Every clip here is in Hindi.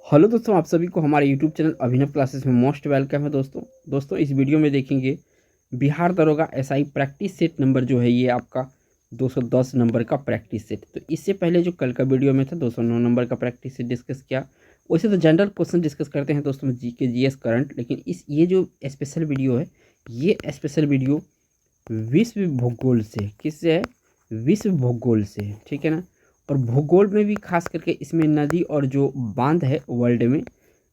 हेलो दोस्तों, आप सभी को हमारे यूट्यूब चैनल अभिनव क्लासेस में मोस्ट वेलकम है। दोस्तों इस वीडियो में देखेंगे बिहार दरोगा एसआई प्रैक्टिस सेट नंबर जो है ये आपका 210 नंबर का प्रैक्टिस सेट। तो इससे पहले जो कल का वीडियो में था 209 नंबर का प्रैक्टिस सेट डिस्कस किया। वैसे तो जनरल क्वेश्चन डिस्कस करते हैं दोस्तों, जीके जीएस करंट, लेकिन ये जो स्पेशल वीडियो है, ये स्पेशल वीडियो विश्व भूगोल से, किससे है? विश्व भूगोल से है, ठीक है ना। और भूगोल में भी खास करके इसमें नदी और जो बांध है वर्ल्ड में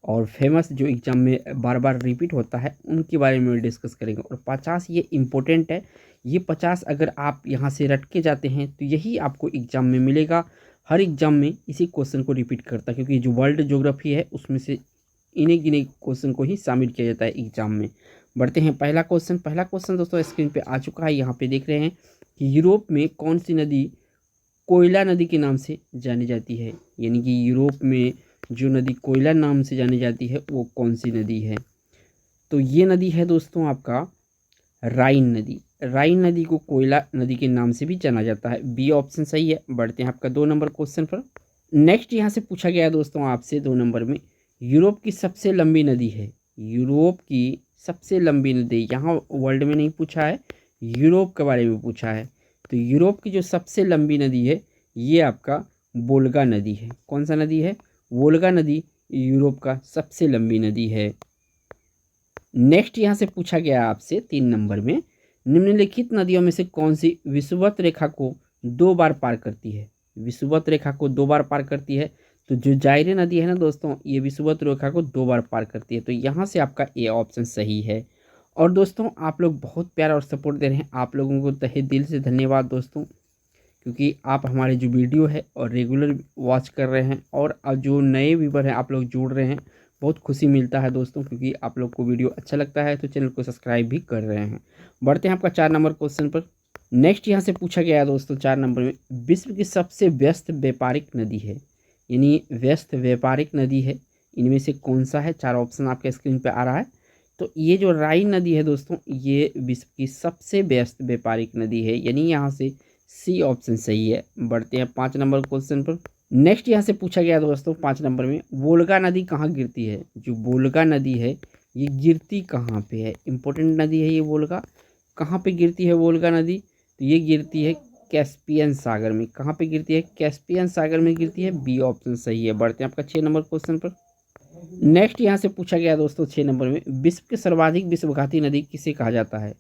और फेमस जो एग्जाम में बार बार रिपीट होता है उनके बारे में डिस्कस करेंगे। और 50 ये इम्पोर्टेंट है। ये 50 अगर आप यहाँ से रट के जाते हैं तो यही आपको एग्जाम में मिलेगा। हर एग्जाम में इसी क्वेश्चन को रिपीट करता है, क्योंकि जो वर्ल्ड ज्योग्राफी है उसमें से इन्हीं गिने क्वेश्चन को ही शामिल किया जाता है एग्जाम में। बढ़ते हैं पहला क्वेश्चन दोस्तों स्क्रीन पे आ चुका है। यहाँ पे देख रहे हैं कि यूरोप में कौन सी नदी कोयला नदी के नाम से जानी जाती है। यानी कि यूरोप में जो नदी कोयला नाम से जानी जाती है वो कौन सी नदी है? तो ये नदी है दोस्तों आपका राइन नदी। राइन नदी को कोयला नदी के नाम से भी जाना जाता है। बी ऑप्शन सही है। बढ़ते हैं आपका 2 नंबर क्वेश्चन पर। नेक्स्ट यहाँ से पूछा गया है दोस्तों आपसे 2 नंबर में, यूरोप की सबसे लंबी नदी है। यूरोप की सबसे लंबी नदी, यहाँ वर्ल्ड में नहीं पूछा है, यूरोप के बारे में पूछा है। तो यूरोप की जो सबसे लंबी नदी है ये आपका वोल्गा नदी है। कौन सा नदी है? वोल्गा नदी यूरोप का सबसे लंबी नदी है। नेक्स्ट यहाँ से पूछा गया आपसे 3 नंबर में, निम्नलिखित नदियों में से कौन सी विषुवत रेखा को 2 बार पार करती है? विषुवत रेखा को 2 बार पार करती है। तो जो जायरे नदी है ना दोस्तों, ये विषुवत रेखा को 2 बार पार करती है। तो यहाँ से आपका ए ऑप्शन सही है। और दोस्तों आप लोग बहुत प्यार और सपोर्ट दे रहे हैं, आप लोगों को तहे दिल से धन्यवाद दोस्तों, क्योंकि आप हमारे जो वीडियो है और रेगुलर वॉच कर रहे हैं। और अब जो नए व्यूवर हैं आप लोग जुड़ रहे हैं, बहुत खुशी मिलता है दोस्तों, क्योंकि आप लोग को वीडियो अच्छा लगता है तो चैनल को सब्सक्राइब भी कर रहे हैं। बढ़ते हैं आपका 4 नंबर क्वेश्चन पर। नेक्स्ट यहाँ से पूछा गया है दोस्तों 4 नंबर में, विश्व की सबसे व्यस्त व्यापारिक नदी है। यानी व्यस्त व्यापारिक नदी है, इनमें से कौन सा है? 4 ऑप्शन आपके स्क्रीन पर आ रहा है। तो ये जो राइन नदी है दोस्तों, ये विश्व की सबसे व्यस्त व्यापारिक नदी है, यानी यहाँ से सी ऑप्शन सही है। बढ़ते हैं 5 नंबर क्वेश्चन पर। नेक्स्ट यहाँ से पूछा गया दोस्तों 5 नंबर में, वोल्गा नदी कहाँ गिरती है? जो वोल्गा नदी है ये गिरती कहाँ पे है? इंपॉर्टेंट नदी है ये वोल्गा। कहाँ पे गिरती है वोल्गा नदी? तो ये गिरती है कैस्पियन सागर में। कहाँ पे गिरती है? कैस्पियन सागर में गिरती है। बी ऑप्शन सही है। बढ़ते हैं आपका 6 नंबर क्वेश्चन पर। नेक्स्ट यहाँ से पूछा गया दोस्तों 6 नंबर में, विश्व की सर्वाधिक विश्वघाती नदी किसे कहा जाता है?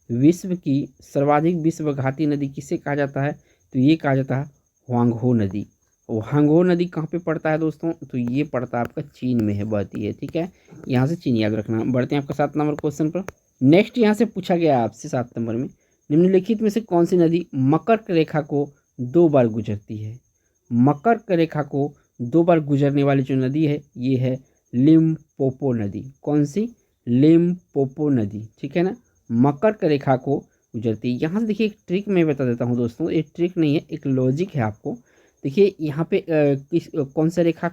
विश्व की सर्वाधिक विश्वघाती नदी किसे कहा जाता है? तो ये कहा जाता है हुआंगहो नदी। हुआंगहो नदी कहाँ पे पड़ता है दोस्तों? तो ये पड़ता है आपका चीन में है, बहती है, ठीक है। यहाँ से चीन याद रखना। बढ़ते हैं आपका 7 नंबर क्वेश्चन पर। नेक्स्ट यहाँ से पूछा गया आपसे 7 नंबर में, निम्नलिखित में से कौन सी नदी मकर रेखा को 2 बार गुजरती है? मकर रेखा को 2 बार गुजरने वाली जो नदी है ये है लिम्पोपो नदी। कौन सी? लिम्पोपो नदी, ठीक है ना। मकर रेखा को गुजरती है। यहाँ से देखिए एक ट्रिक मैं बता देता हूँ दोस्तों, एक ट्रिक नहीं है, एक लॉजिक है आपको। देखिए यहाँ पे कौन सा रेखा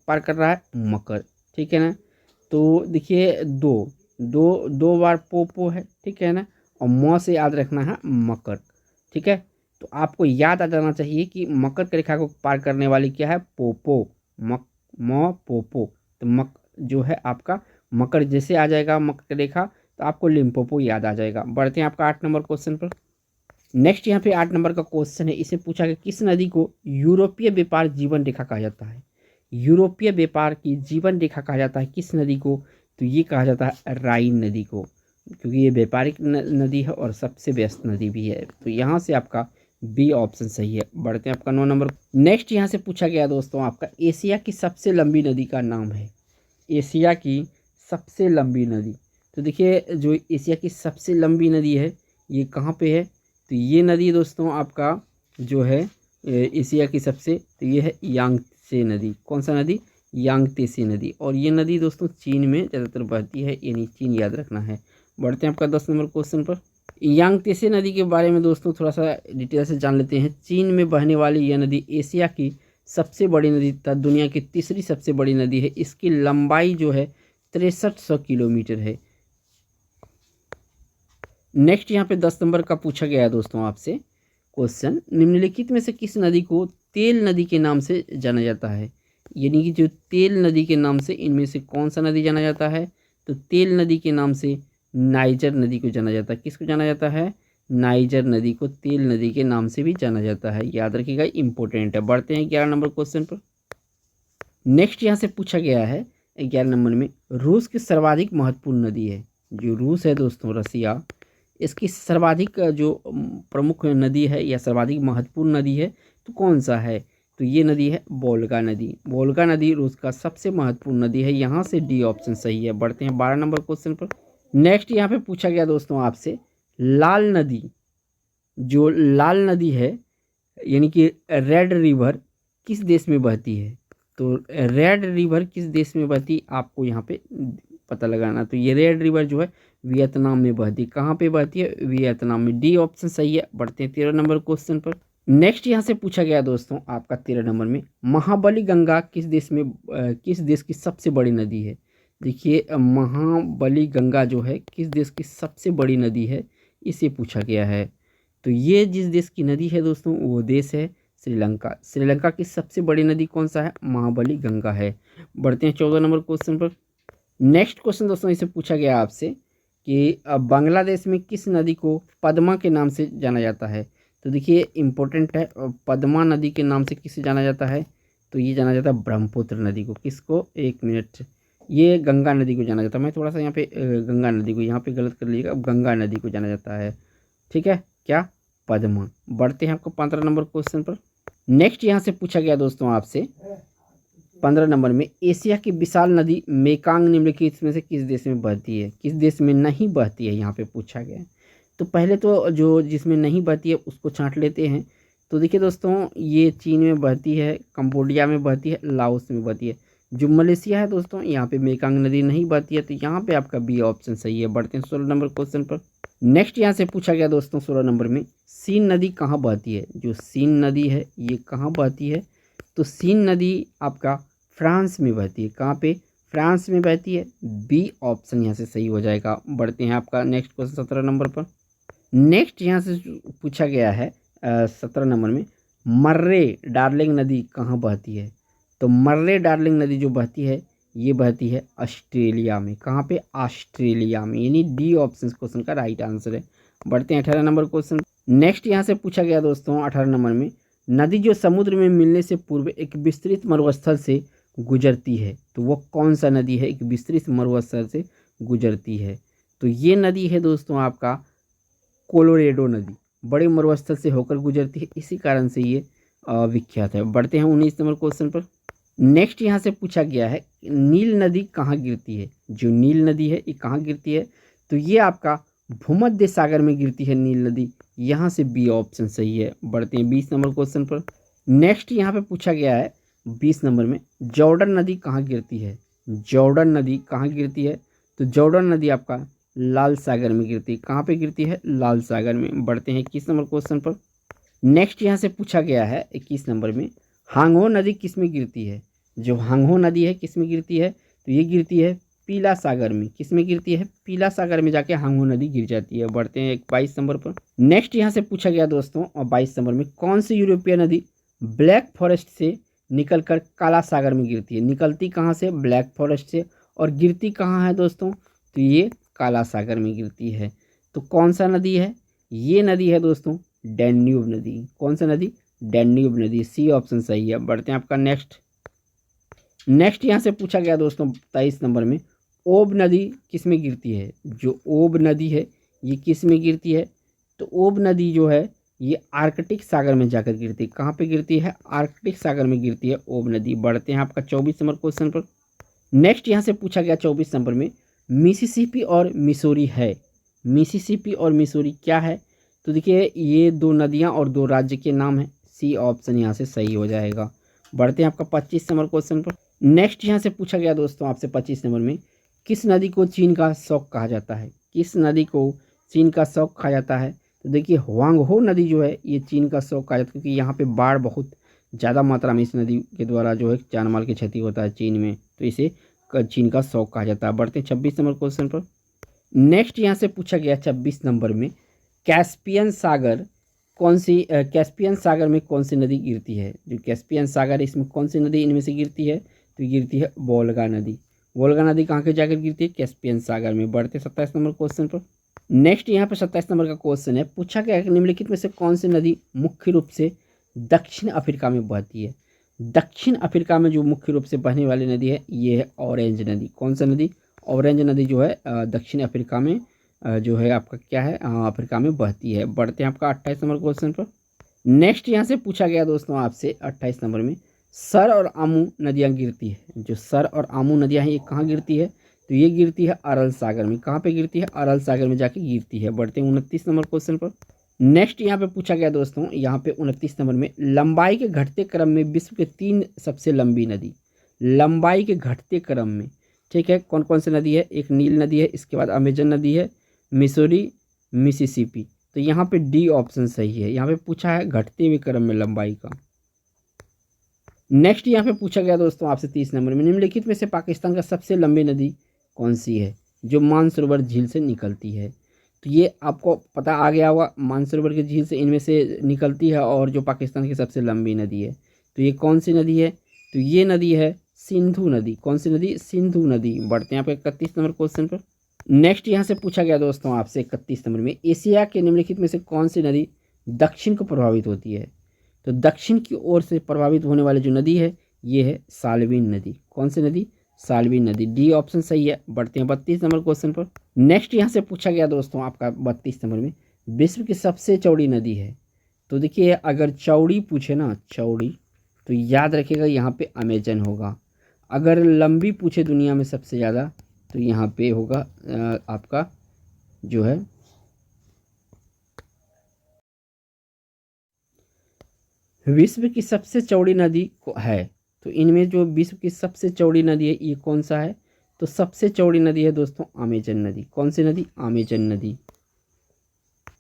पार कर रहा है? मकर, ठीक है ना। तो देखिए दो दो दो बार पोपो है, ठीक है ना। और म से याद रखना है मकर, ठीक है। तो आपको याद आ जाना चाहिए कि मकर रेखा को पार करने वाली क्या है? पोपो। म पोपो। तो जो है आपका मकर जैसे आ जाएगा मकर रेखा, तो आपको लिम्पोपो याद आ जाएगा। बढ़ते हैं आपका 8 नंबर क्वेश्चन पर। नेक्स्ट यहाँ पे 8 नंबर का क्वेश्चन है, इसे पूछा गया किस नदी को यूरोपीय व्यापार जीवन रेखा कहा जाता है? यूरोपीय व्यापार की जीवन रेखा कहा जाता है किस नदी को? तो ये कहा जाता है राइन नदी को, क्योंकि ये व्यापारिक नदी है और सबसे व्यस्त नदी भी है। तो यहाँ से आपका बी ऑप्शन सही है। बढ़ते हैं आपका 9 नंबर। नेक्स्ट यहाँ से पूछा गया दोस्तों आपका, एशिया की सबसे लंबी नदी का नाम है। एशिया की सबसे लंबी नदी, तो देखिए जो एशिया की सबसे लंबी नदी है ये कहाँ पे है? तो ये नदी दोस्तों आपका जो है एशिया की सबसे, तो ये है यांगत्से नदी। कौन सा नदी? यांगत्से नदी। और ये नदी दोस्तों चीन में ज़्यादातर बहती है, यानी चीन याद रखना है। बढ़ते हैं आपका 10 नंबर क्वेश्चन पर। यांगत्से नदी के बारे में दोस्तों थोड़ा सा डिटेल से जान लेते हैं। चीन में बहने वाली यह नदी एशिया की सबसे बड़ी नदी तथा दुनिया की तीसरी सबसे बड़ी नदी है। इसकी लंबाई जो है 6300 किलोमीटर है। नेक्स्ट यहाँ पे 10 नंबर का पूछा गया है दोस्तों आपसे क्वेश्चन, निम्नलिखित में से किस नदी को तेल नदी के नाम से जाना जाता है? यानी कि जो तेल नदी के नाम से इनमें से कौन सा नदी जाना जाता है? तो तेल नदी के नाम से नाइजर नदी को जाना जाता है। किसको जाना जाता है? नाइजर नदी को तेल नदी के नाम से भी जाना जाता है। याद रखिएगा, इंपॉर्टेंट है। बढ़ते हैं 11 नंबर क्वेश्चन पर। नेक्स्ट यहाँ से पूछा गया है 11 नंबर में, रूस की सर्वाधिक महत्वपूर्ण नदी है। जो रूस है दोस्तों, रसिया, इसकी सर्वाधिक जो प्रमुख नदी है या सर्वाधिक महत्वपूर्ण नदी है तो कौन सा है? तो ये नदी है वोल्गा नदी। वोल्गा नदी रूस का सबसे महत्वपूर्ण नदी है। यहाँ से डी ऑप्शन सही है। बढ़ते हैं 12 नंबर क्वेश्चन पर। नेक्स्ट यहाँ पे पूछा गया दोस्तों आपसे, लाल नदी, जो लाल नदी है यानी कि रेड रिवर किस देश में बहती है? तो रेड रिवर किस देश में बहती आपको यहाँ पे पता लगाना। तो ये रेड रिवर जो है वियतनाम में बहती। कहाँ पे बहती है? वियतनाम में। डी ऑप्शन सही है। बढ़ते हैं 13 नंबर क्वेश्चन पर। नेक्स्ट यहाँ से पूछा गया दोस्तों आपका 13 नंबर में, महाबली गंगा किस देश में किस देश की सबसे बड़ी नदी है? देखिए, महाबली गंगा जो है किस देश की सबसे बड़ी नदी है, इसे पूछा गया है। तो ये जिस देश की नदी है दोस्तों वो देश है श्रीलंका। श्रीलंका की सबसे बड़ी नदी कौन सा है? महाबली गंगा है। बढ़ते हैं 14 नंबर क्वेश्चन पर। नेक्स्ट क्वेश्चन दोस्तों इसे पूछा गया आपसे कि बांग्लादेश में किस नदी को पद्मा के नाम से जाना जाता है? तो देखिए इंपॉर्टेंट है, पद्मा नदी के नाम से किसे जाना जाता है? तो ये जाना जाता है ब्रह्मपुत्र नदी को। किसको? एक मिनट, ये गंगा नदी को जाना जाता है। मैं थोड़ा सा यहाँ पे गंगा नदी को यहाँ पे गलत कर लीजिएगा। गंगा नदी को जाना जाता है, ठीक है, क्या? पद्मा। बढ़ते हैं आपको 15 नंबर क्वेश्चन पर। नेक्स्ट यहाँ से पूछा गया दोस्तों आपसे 15 नंबर में, एशिया की विशाल नदी मेकांग निम्नलिखित में से किस देश में बहती है? किस देश में नहीं बहती है यहाँ पे पूछा गया है। तो पहले तो जो जिसमें नहीं बहती है उसको छांट लेते हैं। तो देखिए दोस्तों, ये चीन में बहती है, कंबोडिया में बहती है, लाओस में बहती है। जो मलेशिया है दोस्तों, यहाँ पे मेकांग नदी नहीं बहती है। तो यहाँ पे आपका बी ऑप्शन सही है। बढ़ते हैं 16 नंबर क्वेश्चन पर। नेक्स्ट यहाँ से पूछा गया दोस्तों 16 नंबर में, सीन नदी कहाँ बहती है? जो सीन नदी है ये कहाँ बहती है? तो सीन नदी आपका फ्रांस में बहती है। कहाँ पे? फ्रांस में बहती है। बी ऑप्शन यहाँ से सही हो जाएगा। बढ़ते हैं आपका नेक्स्ट क्वेश्चन 17 नंबर पर। नेक्स्ट यहाँ से पूछा गया है 17 नंबर में, मर्रे डार्लिंग नदी कहाँ बहती है? तो मर्रे डार्लिंग नदी जो बहती है ये बहती है ऑस्ट्रेलिया में। कहाँ पे? ऑस्ट्रेलिया में, यानी डी ऑप्शन क्वेश्चन का राइट आंसर है। बढ़ते हैं 18 नंबर क्वेश्चन। नेक्स्ट यहाँ से पूछा गया दोस्तों 18 नंबर में, नदी जो समुद्र में मिलने से पूर्व एक विस्तृत मरुस्थल से गुजरती है, तो वो कौन सा नदी है एक विस्तृत मरुस्थल से गुजरती है? तो ये नदी है दोस्तों आपका कोलोरेडो नदी। बड़े मरुस्थल से होकर गुजरती है, इसी कारण से ये विख्यात है। बढ़ते हैं 19 नंबर क्वेश्चन पर। नेक्स्ट यहाँ से पूछा गया है, नील नदी कहाँ गिरती है? जो नील नदी है ये कहाँ गिरती है? तो ये आपका भूमध्य सागर में गिरती है नील नदी। यहाँ से बी ऑप्शन सही है। बढ़ते हैं 20 नंबर क्वेश्चन पर। नेक्स्ट यहाँ पे पूछा गया है 20 नंबर में, जॉर्डन नदी कहाँ गिरती है? जॉर्डन नदी कहाँ गिरती है? तो जॉर्डन नदी आपका लाल सागर में गिरती है। कहाँ पे गिरती है? लाल सागर में। बढ़ते हैं 21 नंबर क्वेश्चन पर। नेक्स्ट यहाँ से पूछा गया है 21 नंबर में, हांगहो नदी किस में गिरती है? जो हांगहो नदी है किस में गिरती है? तो ये गिरती है पीला सागर में। किस में गिरती है? पीला सागर में जाके हांगहो नदी गिर जाती है। बढ़ते हैं 22 नंबर पर। नेक्स्ट यहाँ से पूछा गया दोस्तों 22 नंबर में, कौन सी यूरोपीय नदी ब्लैक फॉरेस्ट से निकलकर काला सागर में गिरती है? निकलती कहाँ से? ब्लैक फॉरेस्ट से। और गिरती कहाँ है दोस्तों? तो ये काला सागर में गिरती है। तो कौन सा नदी है? ये नदी है दोस्तों डैन्यूब नदी। कौन सा नदी? डैन्यूब नदी। सी ऑप्शन सही है। बढ़ते हैं आपका नेक्स्ट यहाँ से पूछा गया दोस्तों 23 नंबर में, ओब नदी किस में गिरती है? जो ओब नदी है ये किस में गिरती है? तो ओब नदी जो है ये आर्कटिक सागर में जाकर गिरती है। कहाँ पे गिरती है? आर्कटिक सागर में गिरती है ओब नदी। बढ़ते हैं आपका 24 नंबर क्वेश्चन पर। नेक्स्ट यहाँ से पूछा गया 24 नंबर में, मिसिसिपी और मिसोरी है। मिसिसिपी और मिसोरी क्या है? तो देखिए ये दो नदियाँ और दो राज्य के नाम हैं। सी ऑप्शन यहाँ से सही हो जाएगा। बढ़ते हैं आपका 25 नंबर क्वेश्चन पर। नेक्स्ट यहाँ से पूछा गया दोस्तों आपसे 25 नंबर में, किस नदी को चीन का शौक कहा जाता है? किस नदी को चीन का शौक कहा जाता है? तो देखिए हुआंगहो नदी जो है ये चीन का शौक कहा जाता है, क्योंकि यहाँ पे बाढ़ बहुत ज़्यादा मात्रा में इस नदी के द्वारा जो है जान माल की क्षति होता है चीन में, तो इसे चीन का शौक कहा जाता है। बढ़ते हैं 26 नंबर क्वेश्चन पर। नेक्स्ट यहाँ से पूछा गया 26 नंबर में, कैस्पियन सागर कौन सी कैस्पियन सागर में कौन सी नदी गिरती है? जो कैस्पियन सागर है इसमें कौन सी नदी इनमें से गिरती है? तो गिरती है वोल्गा नदी। वोल्गा नदी कहाँ के जाकर गिरती है? कैस्पियन सागर में। बढ़ते 27 नंबर क्वेश्चन पर। नेक्स्ट यहाँ पे 27 नंबर का क्वेश्चन है, पूछा गया है निम्नलिखित में से कौन सी नदी मुख्य रूप से दक्षिण अफ्रीका में बहती है? दक्षिण अफ्रीका में जो मुख्य रूप से बहने वाली नदी है ये है ऑरेंज नदी। कौन सा नदी? ऑरेंज नदी जो है दक्षिण अफ्रीका में जो है आपका क्या है अफ्रीका में बहती है। बढ़ते हैं आपका 28 नंबर क्वेश्चन पर। नेक्स्ट यहाँ से पूछा गया दोस्तों आपसे 28 नंबर में, सर और आमू नदियाँ गिरती है। जो सर और आमू नदियाँ हैं ये कहाँ गिरती है? तो ये गिरती है अरल सागर में। कहाँ पे गिरती है? अरल सागर में जाके गिरती है। बढ़ते हैं 29 नंबर क्वेश्चन पर। नेक्स्ट यहाँ पे पूछा गया दोस्तों, यहाँ पे 29 नंबर में, लंबाई के घटते क्रम में विश्व के 3 सबसे लंबी नदी। लंबाई के घटते क्रम में, ठीक है, कौन कौन सी नदी है? एक नील नदी है, इसके बाद अमेजन नदी है, मिसोरी, मिसिसिपी। तो यहाँ पे डी ऑप्शन सही है। यहाँ पे पूछा है घटते हुए क्रम में लंबाई का। नेक्स्ट यहाँ पे पूछा गया दोस्तों आपसे 30 नंबर में, निम्नलिखित में से पाकिस्तान का सबसे लंबी नदी कौन सी है जो मानसरोवर झील से निकलती है? तो ये आपको पता आ गया होगा, मानसरोवर की झील से इनमें से निकलती है और जो पाकिस्तान की सबसे लंबी नदी है। तो ये कौन सी नदी है? तो ये नदी है सिंधु नदी। कौन सी नदी? सिंधु नदी। बढ़ते हैं आपके 31 नंबर क्वेश्चन पर। नेक्स्ट यहाँ से पूछा गया दोस्तों आपसे 31 नंबर में, एशिया के निम्नलिखित में से कौन सी नदी दक्षिण को प्रभावित होती है? तो दक्षिण की ओर से प्रभावित होने वाली जो नदी है ये है साल्वीन नदी। कौन सी नदी? साल्वीन नदी। डी ऑप्शन सही है। बढ़ते हैं 32 नंबर क्वेश्चन पर। नेक्स्ट यहाँ से पूछा गया दोस्तों आपका 32 नंबर में, विश्व की सबसे चौड़ी नदी है। तो देखिए अगर चौड़ी पूछे ना, चौड़ी, तो याद रखिएगा यहाँ पे अमेजन होगा। अगर लंबी पूछे दुनिया में सबसे ज़्यादा, तो यहाँ पे होगा आपका जो है विश्व की सबसे चौड़ी नदी है। तो इनमें जो विश्व की सबसे चौड़ी नदी है ये कौन सा है? तो सबसे चौड़ी नदी है दोस्तों अमेजन नदी। कौन सी नदी? अमेजन नदी।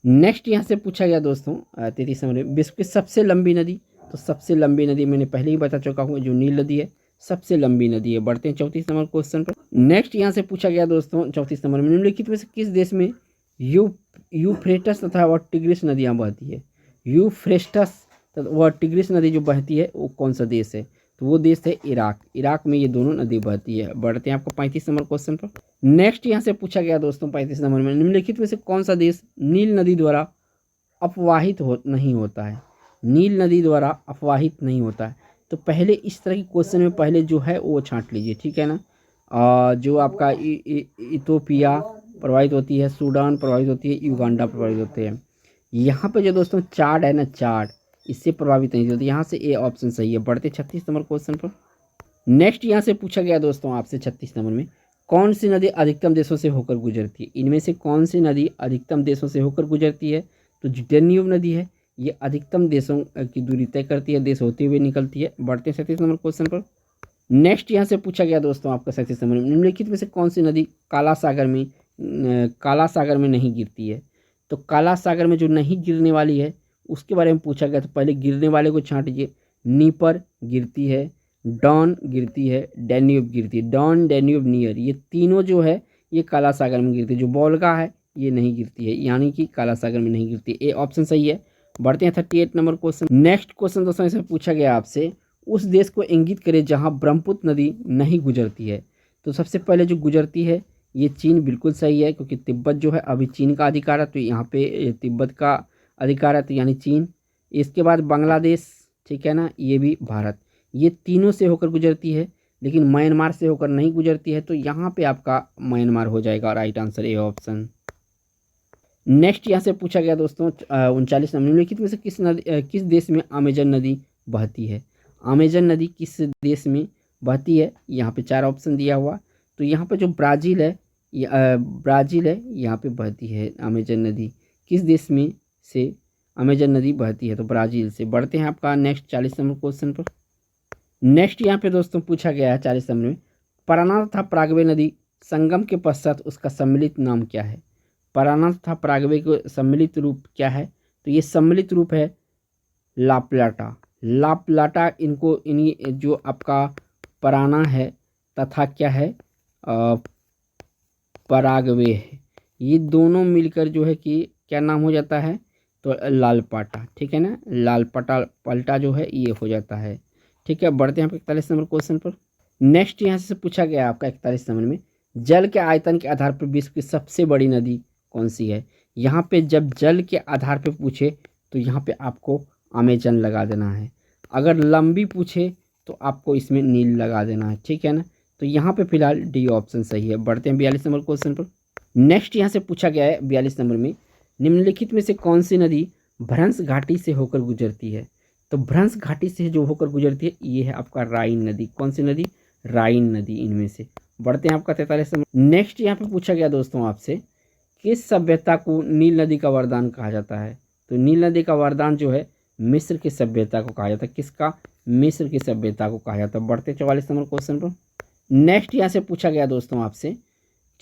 नेक्स्ट यहाँ से पूछा गया दोस्तों 33 नंबर में, विश्व की सबसे लंबी नदी। तो सबसे लंबी नदी मैंने पहले ही बता चुका हूँ, जो नील नदी है सबसे लंबी नदी है। बढ़ते हैं 34 नंबर क्वेश्चन पर। नेक्स्ट यहाँ से पूछा गया दोस्तों 34 नंबर में, निम्नलिखित में से किस देश में यूफ्रेटस तथा वह टिग्रिस नदियाँ बहती है? यूफ्रेटस वह टिग्रिस नदी जो बहती है वो कौन सा देश है? तो वो देश है इराक। इराक में ये दोनों नदी बहती है। बढ़ते हैं आपको 35 नंबर क्वेश्चन पर। नेक्स्ट यहाँ से पूछा गया दोस्तों 35 नंबर में, निम्नलिखित में से कौन सा देश नील नदी द्वारा अपवाहित नहीं होता है? नील नदी द्वारा अपवाहित नहीं होता है। तो पहले इस तरह के क्वेश्चन में पहले जो है वो छांट लीजिए, ठीक है ना। जो आपका इथोपिया प्रभावित होती है, सूडान प्रभावित होती है, युगांडा प्रभावित होते हैं। यहाँ पे जो दोस्तों चार्ड है ना, चार्ड, इससे प्रभावित नहीं होती। यहाँ से ए ऑप्शन सही है। बढ़ते 36 नंबर क्वेश्चन पर। नेक्स्ट यहाँ से पूछा गया दोस्तों आपसे 36 नंबर में, कौन सी नदी अधिकतम देशों से होकर गुजरती है? इनमें से कौन सी नदी अधिकतम देशों से होकर गुजरती है? तो जो डेन्यूब नदी है ये अधिकतम देशों की दूरी तय करती है, देश होते हुए निकलती है। बढ़ते 37 नंबर क्वेश्चन पर। नेक्स्ट यहाँ से पूछा गया दोस्तों आपका 37 नंबर में, निम्नलिखित में से कौन सी नदी काला सागर में नहीं गिरती है? तो काला सागर में जो नहीं गिरने वाली है उसके बारे में पूछा गया। तो पहले गिरने वाले को छांट दीजिए। नीपर गिरती है, डॉन गिरती है, डैन्यूब गिरती है। डॉन, डैन्यूब, नियर, ये तीनों जो है ये काला सागर में गिरती है। जो वोल्गा है ये नहीं गिरती है, यानी कि काला सागर में नहीं गिरती। ए ऑप्शन सही है। बढ़ते हैं 38 नंबर क्वेश्चन। नेक्स्ट क्वेश्चन दोस्तों इसमें पूछा गया आपसे, उस देश को इंगित करे जहाँ ब्रह्मपुत्र नदी नहीं गुजरती है। तो सबसे पहले जो गुजरती है ये चीन, बिल्कुल सही है, क्योंकि तिब्बत जो है अभी चीन का अधिकार है, तो यहाँ पे तिब्बत का अधिकार है, तो यानी चीन। इसके बाद बांग्लादेश, ठीक है ना, ये भी भारत। ये तीनों से होकर गुजरती है, लेकिन म्यांमार से होकर नहीं गुजरती है। तो यहाँ पे आपका म्यांमार हो जाएगा right answer, A option. Next यहाँ से पूछा गया दोस्तों 39 नंबर, निम्नलिखित में से किस देश में अमेजन नदी बहती है? अमेजन नदी किस देश में बहती है? यहाँ पे 4 ऑप्शन दिया हुआ। तो यहाँ पे जो ब्राज़ील है, ब्राज़ील है, यहाँ पे बहती है अमेजन नदी। किस देश में से अमेजन नदी बहती है? तो ब्राज़ील से। बढ़ते हैं आपका नेक्स्ट 40 नंबर क्वेश्चन पर। नेक्स्ट यहाँ पे दोस्तों पूछा गया है 40 नंबर में, पराना तथा प्रागवे नदी संगम के पश्चात उसका सम्मिलित नाम क्या है? पराना तथा प्रागवे को सम्मिलित रूप क्या है? तो ये सम्मिलित रूप है लाप्लाटा। लाप्लाटा, इनको इन्हीं जो आपका पराना है तथा क्या है परागवे है, ये दोनों मिलकर जो है कि क्या नाम हो जाता है? तो लालपाटा, ठीक है ना, लालपाटा पलटा जो है ये हो जाता है। ठीक है, बढ़ते हैं आप 41 नंबर क्वेश्चन पर। नेक्स्ट यहाँ से पूछा गया आपका 41 नंबर में, जल के आयतन के आधार पर विश्व की सबसे बड़ी नदी कौन सी है। यहाँ पे जब जल के आधार पे पूछे तो यहाँ पे आपको अमेजन लगा देना है। अगर लंबी पूछे तो आपको इसमें नील लगा देना है, ठीक है ना। तो यहाँ पे फिलहाल डी ऑप्शन सही है। बढ़ते हैं 42 नंबर क्वेश्चन पर। नेक्स्ट यहाँ से पूछा गया है 42 नंबर में, निम्नलिखित में से कौन सी नदी भ्रंश घाटी से होकर गुजरती है। तो भ्रंश घाटी से जो होकर गुजरती है ये है आपका राइन नदी। कौन सी नदी, राइन नदी इनमें से। बढ़ते हैं आपका 43 नंबर। नेक्स्ट यहाँ पे पूछा गया दोस्तों आपसे, किस सभ्यता को नील नदी का वरदान कहा जाता है। तो नील नदी का वरदान जो है मिस्र की सभ्यता को कहा जाता है। किसका, मिस्र की सभ्यता को कहा जाता है। बढ़ते 44 नंबर क्वेश्चन पर। नेक्स्ट यहाँ से पूछा गया दोस्तों आपसे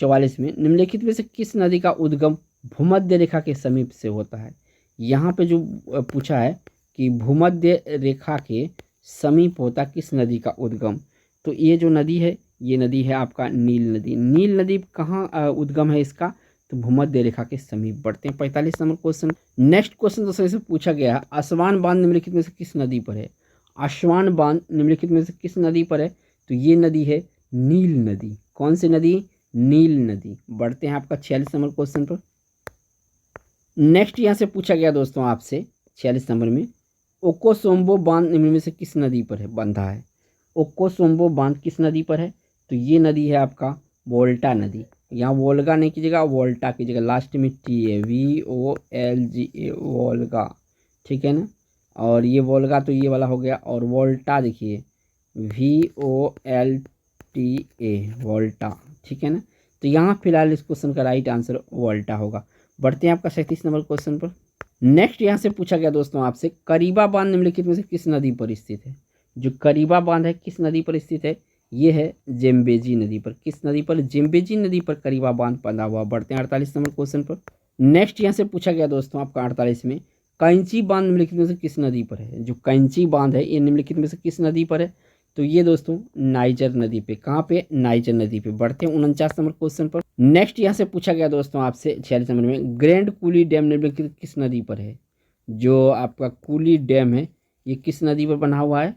44 में, निम्नलिखित में से किस नदी का उद्गम भूमध्य रेखा के समीप से होता है। यहाँ पे जो पूछा है कि भूमध्य रेखा के समीप होता किस नदी का उद्गम, तो ये जो नदी है ये नदी है आपका नील नदी। नील नदी कहाँ उद्गम है इसका, तो भूमध्य रेखा के समीप। बढ़ते हैं 45 नंबर क्वेश्चन। नेक्स्ट क्वेश्चन दोस्तों से पूछा गया है, आसवान बांध निम्नलिखित में से किस नदी पर है। आसवान बांध निम्नलिखित में से किस नदी पर है, तो ये नदी है नील नदी। कौन सी नदी, नील नदी। बढ़ते हैं आपका 46 नंबर क्वेश्चन पर। नेक्स्ट यहाँ से पूछा गया दोस्तों आपसे 46 नंबर में, ओकोसोम्बो बांध निम्न में से किस नदी पर है बंधा है। ओकोसोम्बो बांध किस नदी पर है, तो ये नदी है आपका वोल्टा नदी। यहाँ वोल्गा नहीं कीजिएगा, वोल्टा कीजिएगा, लास्ट में टी है, VOLGA, वोल्गा, ठीक है ना। और ये वोल्गा तो ये वाला हो गया, और वोल्टा देखिए VOLTA, वोल्टा, ठीक है ना। तो यहाँ फिलहाल इस क्वेश्चन का राइट आंसर वोल्टा होगा। बढ़ते हैं आपका 37 नंबर क्वेश्चन पर। नेक्स्ट यहाँ से पूछा गया दोस्तों आपसे, करीबा बांध निम्नलिखित में से किस नदी पर स्थित है। जो करीबा बांध है किस नदी पर स्थित है, ये है जेम्बेजी नदी पर। किस नदी पर, जेम्बेजी नदी पर करीबा बांध बंधा हुआ। बढ़ते हैं 48 नंबर क्वेश्चन पर। नेक्स्ट यहाँ से पूछा गया दोस्तों आपका 48 में, कैंची बांध निम्नलिखित में से किस नदी पर है। जो कैंची बांध है ये निम्नलिखित में से किस नदी पर है, तो ये दोस्तों नाइजर नदी पे। कहाँ पे, नाइजर नदी पे। बढ़ते हैं 49 नंबर क्वेश्चन पर। नेक्स्ट यहाँ से पूछा गया दोस्तों आपसे 46 नंबर में, ग्रैंड कूली डैम निम्नलिखित किस नदी पर है। जो आपका कूली डैम है ये किस नदी पर बना हुआ है,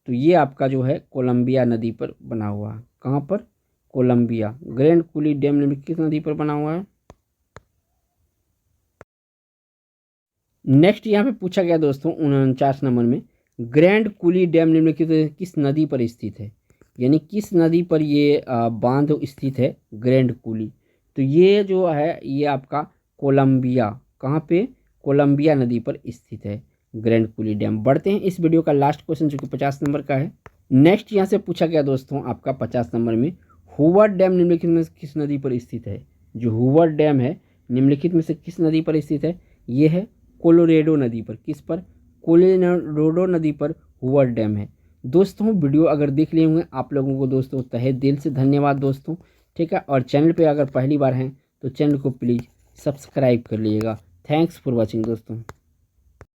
तो ये आपका जो है कोलंबिया नदी पर बना हुआ है। कहाँ पर, कोलंबिया। ग्रैंड कूली डैम निम्नलिखित किस नदी पर बना हुआ है। नेक्स्ट यहाँ पे पूछा गया दोस्तों 49 नंबर में, ग्रैंड कूली डैम निम्नलिखित किस नदी पर स्थित है। यानी किस नदी पर ये बांध स्थित है, ग्रैंड कूली। तो ये जो है ये आपका कोलंबिया, कहाँ पे, कोलंबिया नदी पर स्थित है ग्रैंड कूली डैम। बढ़ते हैं इस वीडियो का लास्ट क्वेश्चन जो कि 50 नंबर का है। नेक्स्ट यहाँ से पूछा गया दोस्तों आपका 50 नंबर में, हूवर डैम निम्नलिखित में से किस नदी पर स्थित है। जो हूवर डैम है निम्नलिखित में से किस नदी पर स्थित है, ये है कोलोरेडो नदी पर। किस पर, कोलोरेडो नदी पर हूवर डैम है। दोस्तों वीडियो अगर देख लिए होंगे आप लोगों को दोस्तों तहे दिल से धन्यवाद दोस्तों, ठीक है। और चैनल पे अगर पहली बार हैं तो चैनल को प्लीज़ सब्सक्राइब कर लीजिएगा। थैंक्स फॉर वॉचिंग दोस्तों।